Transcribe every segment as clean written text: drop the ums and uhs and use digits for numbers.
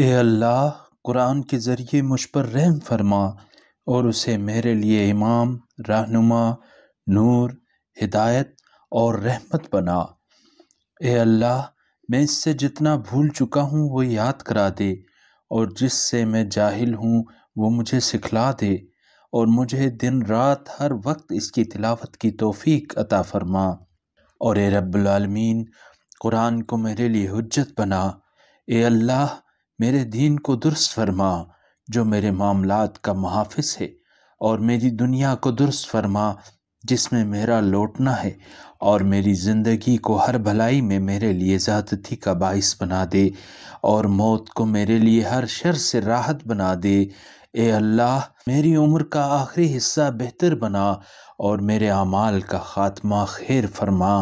اے اللہ، قرآن کے ذریعے مجھ پر رحم فرما اور اسے میرے لیے امام، رہنما، نور، ہدایت اور رحمت بنا۔ اے اللہ، میں اس سے جتنا بھول چکا ہوں وہ یاد کرا دے، اور جس سے میں جاہل ہوں وہ مجھے سکھلا دے، اور مجھے دن رات ہر وقت اس کی تلاوت کی توفیق عطا فرما۔ اور اے رب العالمین، قرآن کو میرے لیے حجت بنا۔ اے اللہ، میرے دین کو درست فرما جو میرے معاملات کا محافظ ہے، اور میری دنیا کو درست فرما جس میں میرا لوٹنا ہے، اور میری زندگی کو ہر بھلائی میں میرے لیے زیادتی کا باعث بنا دے، اور موت کو میرے لیے ہر شر سے راحت بنا دے۔ اے اللہ، میری عمر کا آخری حصہ بہتر بنا، اور میرے اعمال کا خاتمہ خیر فرما،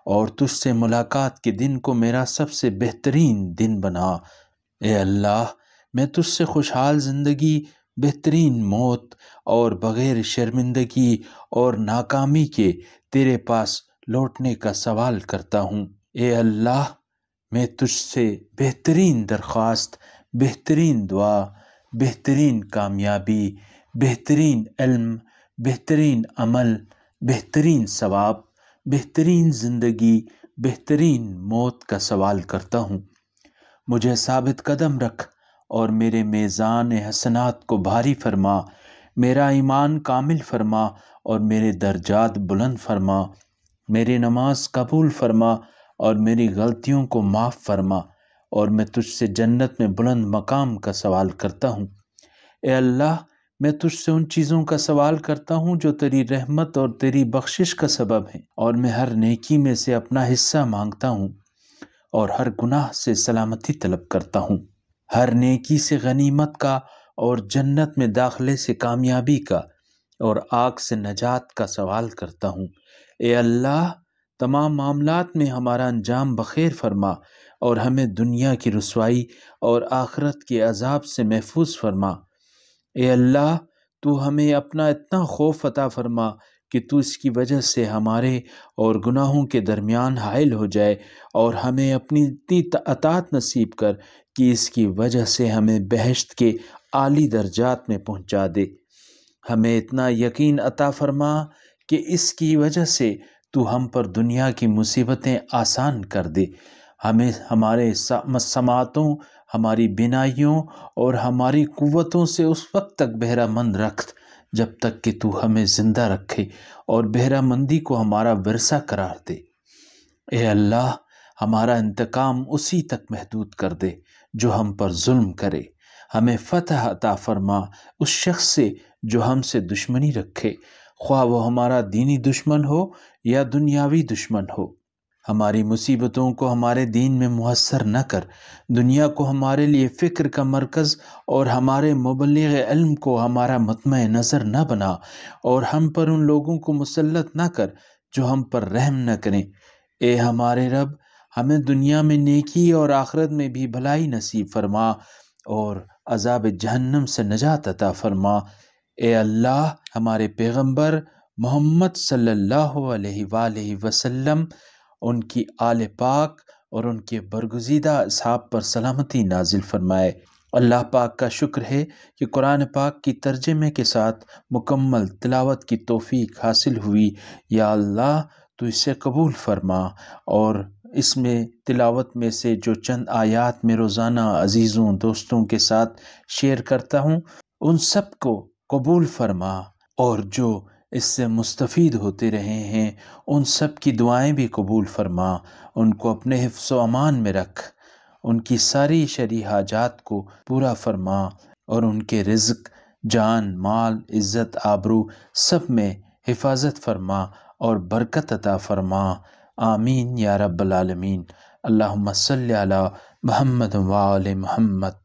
اور تجھ سے ملاقات کے دن کو میرا سب سے بہترین دن بنا۔ اے اللہ، میں تجھ سے خوشحال زندگی، بہترین موت اور بغیر شرمندگی اور ناکامی کے تیرے پاس لوٹنے کا سوال کرتا ہوں۔ اے اللہ، میں تجھ سے بہترین درخواست، بہترین دعا، بہترین کامیابی، بہترین علم، بہترین عمل، بہترین ثواب، بہترین زندگی، بہترین موت کا سوال کرتا ہوں۔ مجھے ثابت قدم رکھ اور میرے میزان حسنات کو بھاری فرما، میرا ایمان کامل فرما اور میرے درجات بلند فرما، میری نماز قبول فرما اور میری غلطیوں کو معاف فرما، اور میں تجھ سے جنت میں بلند مقام کا سوال کرتا ہوں۔ اے اللہ، میں تجھ سے ان چیزوں کا سوال کرتا ہوں جو تیری رحمت اور تیری بخشش کا سبب ہیں، اور میں ہر نیکی میں سے اپنا حصہ مانگتا ہوں، اور ہر گناہ سے سلامتی طلب کرتا ہوں، ہر نیکی سے غنیمت کا اور جنت میں داخلے سے کامیابی کا اور آگ سے نجات کا سوال کرتا ہوں۔ اے اللہ، تمام معاملات میں ہمارا انجام بخیر فرما، اور ہمیں دنیا کی رسوائی اور آخرت کے عذاب سے محفوظ فرما۔ اے اللہ، تو ہمیں اپنا اتنا خوف عطا فرما کہ تو اس کی وجہ سے ہمارے اور گناہوں کے درمیان حائل ہو جائے، اور ہمیں اپنی اتنی اطاعت نصیب کر کہ اس کی وجہ سے ہمیں بہشت کے اعلی درجات میں پہنچا دے۔ ہمیں اتنا یقین عطا فرما کہ اس کی وجہ سے تو ہم پر دنیا کی مصیبتیں آسان کر دے۔ ہمیں ہمارے سماعتوں، ہماری بینائیوں اور ہماری قوتوں سے اس وقت تک بہرہ مند رکھ جب تک کہ تو ہمیں زندہ رکھے، اور بہرہ مندی کو ہمارا ورثہ قرار دے۔ اے اللہ، ہمارا انتقام اسی تک محدود کر دے جو ہم پر ظلم کرے۔ ہمیں فتح عطا فرما اس شخص سے جو ہم سے دشمنی رکھے، خواہ وہ ہمارا دینی دشمن ہو یا دنیاوی دشمن ہو۔ ہماری مصیبتوں کو ہمارے دین میں مؤثر نہ کر، دنیا کو ہمارے لیے فکر کا مرکز اور ہمارے مبلغ علم کو ہمارا مطمع نظر نہ بنا، اور ہم پر ان لوگوں کو مسلط نہ کر جو ہم پر رحم نہ کریں۔ اے ہمارے رب، ہمیں دنیا میں نیکی اور آخرت میں بھی بھلائی نصیب فرما، اور عذاب جہنم سے نجات عطا فرما۔ اے اللہ، ہمارے پیغمبر محمد صلی اللہ علیہ وآلہ وسلم، ان کی آل پاک اور ان کے برگزیدہ اصحاب پر سلامتی نازل فرمائے۔ اللہ پاک کا شکر ہے کہ قرآن پاک کی ترجمے کے ساتھ مکمل تلاوت کی توفیق حاصل ہوئی۔ یا اللہ، تو اسے قبول فرما، اور اس میں تلاوت میں سے جو چند آیات میں روزانہ عزیزوں دوستوں کے ساتھ شیئر کرتا ہوں ان سب کو قبول فرما، اور جو اس سے مستفید ہوتے رہے ہیں ان سب کی دعائیں بھی قبول فرما، ان کو اپنے حفظ و امان میں رکھ، ان کی ساری شرعی حاجات کو پورا فرما، اور ان کے رزق، جان، مال، عزت، آبرو سب میں حفاظت فرما اور برکت عطا فرما۔ آمین یا رب العالمین۔ اللہم صلی علی محمد وآل محمد۔